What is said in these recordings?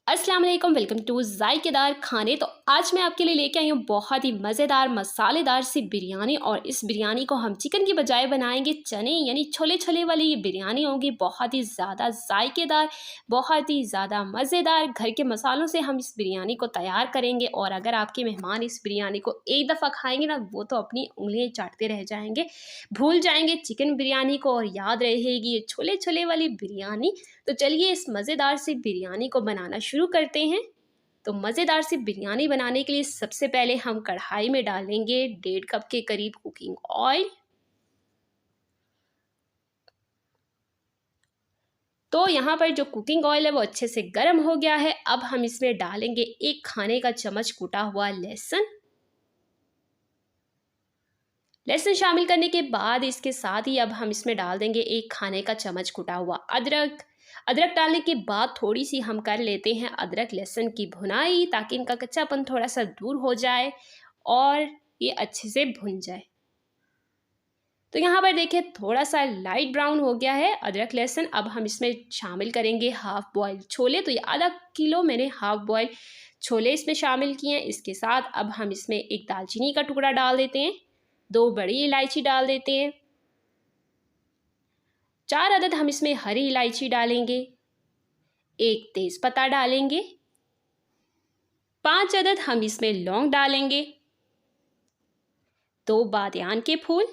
अस्सलाम वालेकुम, welcome to ज़ायकेदार खाने। तो आज मैं आपके लिए लेके आई हूँ बहुत ही मज़ेदार मसालेदार सी बिरयानी। और इस बिरयानी को हम चिकन की बजाय बनाएंगे चने यानी छोले छोले वाली ये बिरयानी होगी। बहुत ही ज़्यादा ज़ायकेदार, बहुत ही ज़्यादा मज़ेदार। घर के मसालों से हम इस बिरयानी को तैयार करेंगे और अगर आपके मेहमान इस बिरयानी को एक दफ़ा खाएंगे ना, वो तो अपनी उंगलियाँ चाटते रह जाएंगे, भूल जाएंगे चिकन बिरयानी को और याद रहेगी ये छोले छोले वाली बिरयानी। तो चलिए इस मज़ेदार सी बिरयानी को बनाना शुरू करते हैं। तो मज़ेदार सी बिरयानी बनाने के लिए सबसे पहले हम कढ़ाई में डालेंगे 1.5 कप के करीब कुकिंग ऑयल। तो यहाँ पर जो कुकिंग ऑयल है वो अच्छे से गर्म हो गया है। अब हम इसमें डालेंगे 1 खाने का चम्मच कुटा हुआ लहसुन। लहसुन शामिल करने के बाद इसके साथ ही अब हम इसमें डाल देंगे 1 खाने का चम्मच कुटा हुआ अदरक। अदरक डालने के बाद थोड़ी सी हम कर लेते हैं अदरक लहसुन की भुनाई, ताकि इनका कच्चापन थोड़ा सा दूर हो जाए और ये अच्छे से भुन जाए। तो यहाँ पर देखिए थोड़ा सा लाइट ब्राउन हो गया है अदरक लहसुन। अब हम इसमें शामिल करेंगे हाफ बॉयल छोले। तो ये आधा किलो मैंने हाफ बॉयल छोले इसमें शामिल किए हैं। इसके साथ अब हम इसमें एक दालचीनी का टुकड़ा डाल देते हैं, 2 बड़ी इलायची डाल देते हैं, 4 अदद हम इसमें हरी इलायची डालेंगे, 1 तेज़पत्ता डालेंगे, 5 अदद हम इसमें लौंग डालेंगे, 2 बादियान के फूल,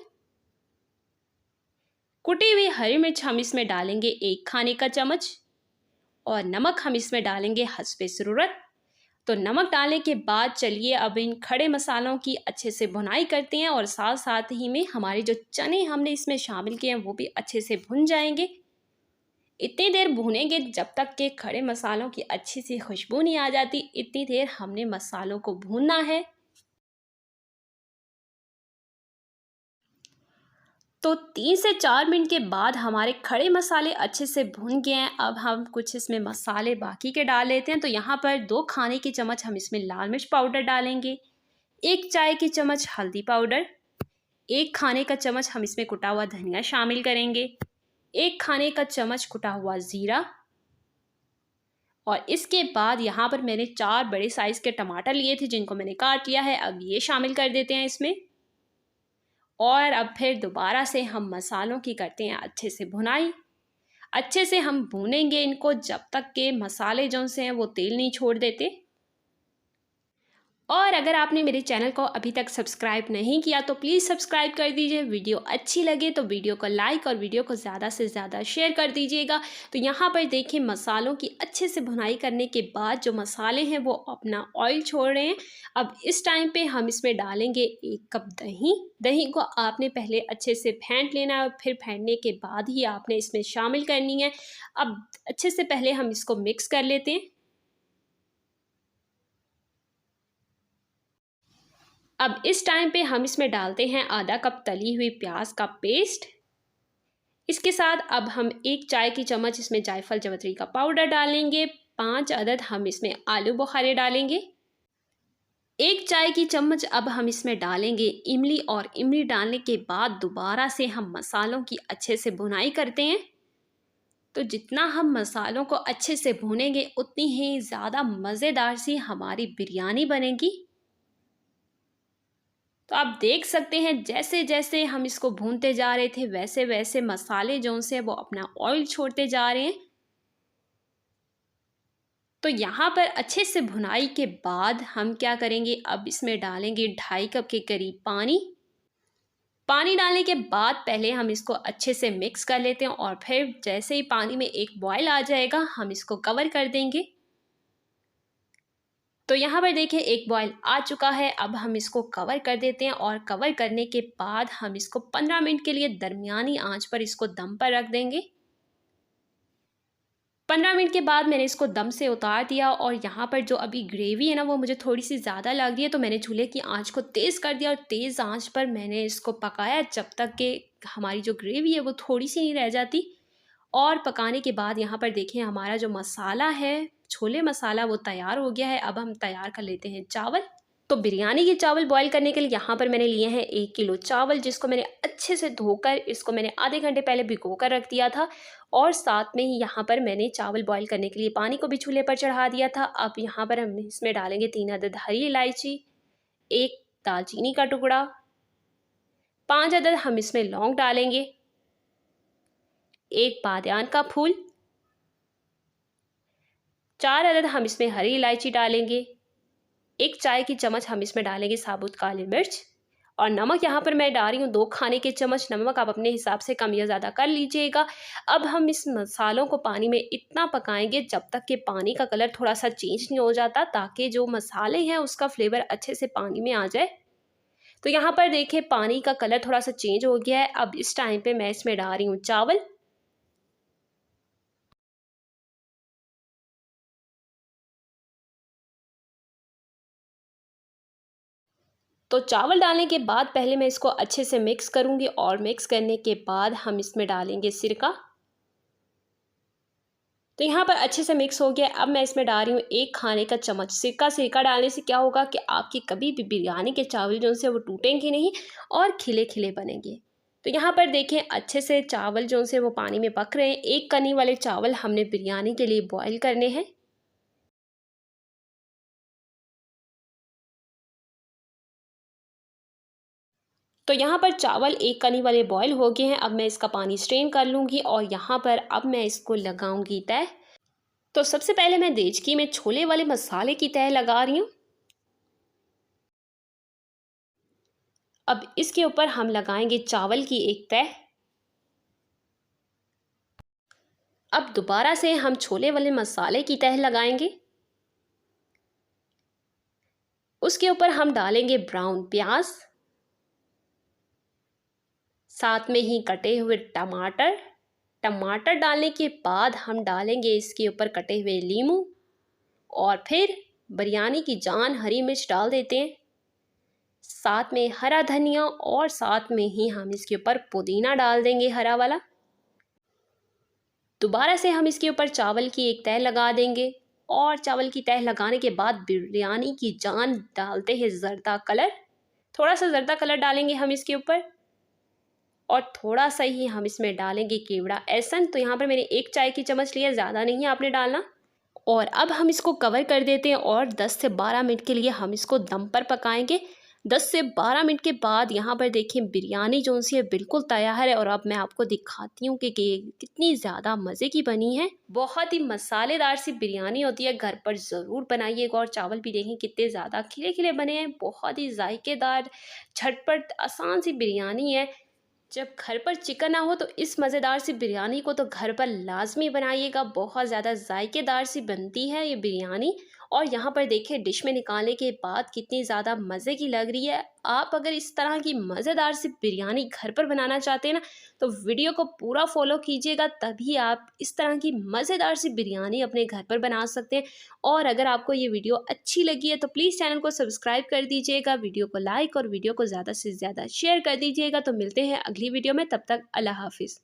कुटी हुई हरी मिर्च हम इसमें डालेंगे 1 खाने का चम्मच और नमक हम इसमें डालेंगे हस्बे ज़रूरत। तो नमक डालने के बाद चलिए अब इन खड़े मसालों की अच्छे से भुनाई करते हैं और साथ साथ ही में हमारे जो चने हमने इसमें शामिल किए हैं वो भी अच्छे से भुन जाएंगे। इतनी देर भूनेंगे जब तक कि खड़े मसालों की अच्छी सी खुशबू नहीं आ जाती, इतनी देर हमने मसालों को भूनना है। तो 3 से 4 मिनट के बाद हमारे खड़े मसाले अच्छे से भुन गए हैं। अब हम कुछ इसमें मसाले बाकी के डाल लेते हैं। तो यहाँ पर 2 खाने के चम्मच हम इसमें लाल मिर्च पाउडर डालेंगे, 1 चाय की चम्मच हल्दी पाउडर, 1 खाने का चम्मच हम इसमें कुटा हुआ धनिया शामिल करेंगे, 1 खाने का चम्मच कुटा हुआ ज़ीरा। और इसके बाद यहाँ पर मैंने 4 बड़े साइज़ के टमाटर लिए थे जिनको मैंने काट लिया है, अब ये शामिल कर देते हैं इसमें। और अब फिर दोबारा से हम मसालों की करते हैं अच्छे से भुनाई। अच्छे से हम भूनेंगे इनको जब तक के मसाले जो से हैं वो तेल नहीं छोड़ देते। और अगर आपने मेरे चैनल को अभी तक सब्सक्राइब नहीं किया तो प्लीज़ सब्सक्राइब कर दीजिए। वीडियो अच्छी लगे तो वीडियो को लाइक और वीडियो को ज़्यादा से ज़्यादा शेयर कर दीजिएगा। तो यहाँ पर देखिए मसालों की अच्छे से भुनाई करने के बाद जो मसाले हैं वो अपना ऑयल छोड़ रहे हैं। अब इस टाइम पे हम इसमें डालेंगे 1 कप दही। दही को आपने पहले अच्छे से फेंट लेना है और फिर फेंटने के बाद ही आपने इसमें शामिल करनी है। अब अच्छे से पहले हम इसको मिक्स कर लेते हैं। अब इस टाइम पे हम इसमें डालते हैं आधा कप तली हुई प्याज का पेस्ट। इसके साथ अब हम 1 चाय की चम्मच इसमें जायफल जवित्री का पाउडर डालेंगे, 5 अदद हम इसमें आलू बुखारे डालेंगे, 1 चाय की चम्मच अब हम इसमें डालेंगे इमली। और इमली डालने के बाद दोबारा से हम मसालों की अच्छे से भुनाई करते हैं। तो जितना हम मसालों को अच्छे से भूनेंगे उतनी ही ज़्यादा मज़ेदार सी हमारी बिरयानी बनेगी। तो आप देख सकते हैं जैसे जैसे हम इसको भूनते जा रहे थे वैसे वैसे मसाले जो से वो अपना ऑयल छोड़ते जा रहे हैं। तो यहाँ पर अच्छे से भुनाई के बाद हम क्या करेंगे, अब इसमें डालेंगे 2.5 कप के करीब पानी। पानी डालने के बाद पहले हम इसको अच्छे से मिक्स कर लेते हैं और फिर जैसे ही पानी में एक बॉयल आ जाएगा हम इसको कवर कर देंगे। तो यहाँ पर देखिए एक बॉयल आ चुका है। अब हम इसको कवर कर देते हैं और कवर करने के बाद हम इसको 15 मिनट के लिए दरमियानी आंच पर इसको दम पर रख देंगे। 15 मिनट के बाद मैंने इसको दम से उतार दिया और यहाँ पर जो अभी ग्रेवी है ना वो मुझे थोड़ी सी ज़्यादा लग रही है। तो मैंने चूल्हे की आंच को तेज़ कर दिया और तेज़ आंच पर मैंने इसको पकाया जब तक कि हमारी जो ग्रेवी है वो थोड़ी सी नहीं रह जाती। और पकाने के बाद यहाँ पर देखिए हमारा जो मसाला है छोले मसाला वो तैयार हो गया है। अब हम तैयार कर लेते हैं चावल। तो बिरयानी के चावल बॉईल करने के लिए यहाँ पर मैंने लिए हैं 1 किलो चावल, जिसको मैंने अच्छे से धोकर इसको मैंने आधे घंटे पहले भिगो कर रख दिया था। और साथ में ही यहाँ पर मैंने चावल बॉईल करने के लिए पानी को भी चूल्हे पर चढ़ा दिया था। अब यहाँ पर हम इसमें डालेंगे 3 अदद हरी इलायची, 1 दालचीनी का टुकड़ा, 5 अदद हम इसमें लौंग डालेंगे, 1 बादियान का फूल, 4 अदद हम इसमें हरी इलायची डालेंगे, 1 चाय की चम्मच हम इसमें डालेंगे साबुत काली मिर्च, और नमक यहाँ पर मैं डाल रही हूँ 2 खाने के चम्मच। नमक आप अपने हिसाब से कम या ज़्यादा कर लीजिएगा। अब हम इस मसालों को पानी में इतना पकाएंगे जब तक कि पानी का कलर थोड़ा सा चेंज नहीं हो जाता, ताकि जो मसाले हैं उसका फ्लेवर अच्छे से पानी में आ जाए। तो यहाँ पर देखिए पानी का कलर थोड़ा सा चेंज हो गया है। अब इस टाइम पे मैं इसमें डाल रही हूँ चावल। तो चावल डालने के बाद पहले मैं इसको अच्छे से मिक्स करूँगी, और मिक्स करने के बाद हम इसमें डालेंगे सिरका। तो यहाँ पर अच्छे से मिक्स हो गया। अब मैं इसमें डाल रही हूँ 1 खाने का चम्मच सिरका। सिरका डालने से क्या होगा कि आपकी कभी भी बिरयानी के चावल जो से वो टूटेंगे नहीं और खिले खिले बनेंगे। तो यहाँ पर देखें अच्छे से चावल जो से वो पानी में पक रहे हैं। 1 कनी वाले चावल हमने बिरयानी के लिए बॉईल करने हैं। तो यहाँ पर चावल 1 कनी वाले बॉईल हो गए हैं। अब मैं इसका पानी स्ट्रेन कर लूँगी, और यहाँ पर अब मैं इसको लगाऊंगी तह। तो सबसे पहले मैं देचकी में छोले वाले मसाले की तह लगा रही हूँ। अब इसके ऊपर हम लगाएंगे चावल की एक तह। अब दोबारा से हम छोले वाले मसाले की तह लगाएंगे। उसके ऊपर हम डालेंगे ब्राउन प्याज, साथ में ही कटे हुए टमाटर। टमाटर डालने के बाद हम डालेंगे इसके ऊपर कटे हुए नींबू, और फिर बिरयानी की जान हरी मिर्च डाल देते हैं, साथ में हरा धनिया, और साथ में ही हम इसके ऊपर पुदीना डाल देंगे हरा वाला। दोबारा से हम इसके ऊपर चावल की एक तह लगा देंगे, और चावल की तह लगाने के बाद बिरयानी की जान डालते हैं ज़र्दा कलर। थोड़ा सा ज़र्दा कलर डालेंगे हम इसके ऊपर, और थोड़ा सा ही हम इसमें डालेंगे केवड़ा एसन। तो यहाँ पर मैंने 1 चाय की चम्मच लिया, ज़्यादा नहीं आपने डालना। और अब हम इसको कवर कर देते हैं, और 10 से 12 मिनट के लिए हम इसको दम पर पकाएंगे। 10 से 12 मिनट के बाद यहाँ पर देखिए बिरयानी जो सी है बिल्कुल तैयार है। और अब मैं आपको दिखाती हूँ कि कितनी ज़्यादा मज़े की बनी है। बहुत ही मसालेदार सी बिरयानी होती है, घर पर ज़रूर बनाइएगा। और चावल भी देखें कितने ज़्यादा खिले खिले बने हैं, बहुत ही जायकेदार झटपट आसान सी बिरयानी है। जब घर पर चिकन ना हो तो इस मज़ेदार सी बिरयानी को तो घर पर लाजमी बनाइएगा। बहुत ज़्यादा जायकेदार सी बनती है ये बिरयानी। और यहाँ पर देखिए डिश में निकालने के बाद कितनी ज़्यादा मज़े की लग रही है। आप अगर इस तरह की मज़ेदार सी बिरयानी घर पर बनाना चाहते हैं ना, तो वीडियो को पूरा फॉलो कीजिएगा, तभी आप इस तरह की मज़ेदार सी बिरयानी अपने घर पर बना सकते हैं। और अगर आपको ये वीडियो अच्छी लगी है तो प्लीज़ चैनल को सब्सक्राइब कर दीजिएगा, वीडियो को लाइक और वीडियो को ज़्यादा से ज़्यादा शेयर कर दीजिएगा। तो मिलते हैं अगली वीडियो में, तब तक अल्लाह हाफिज़।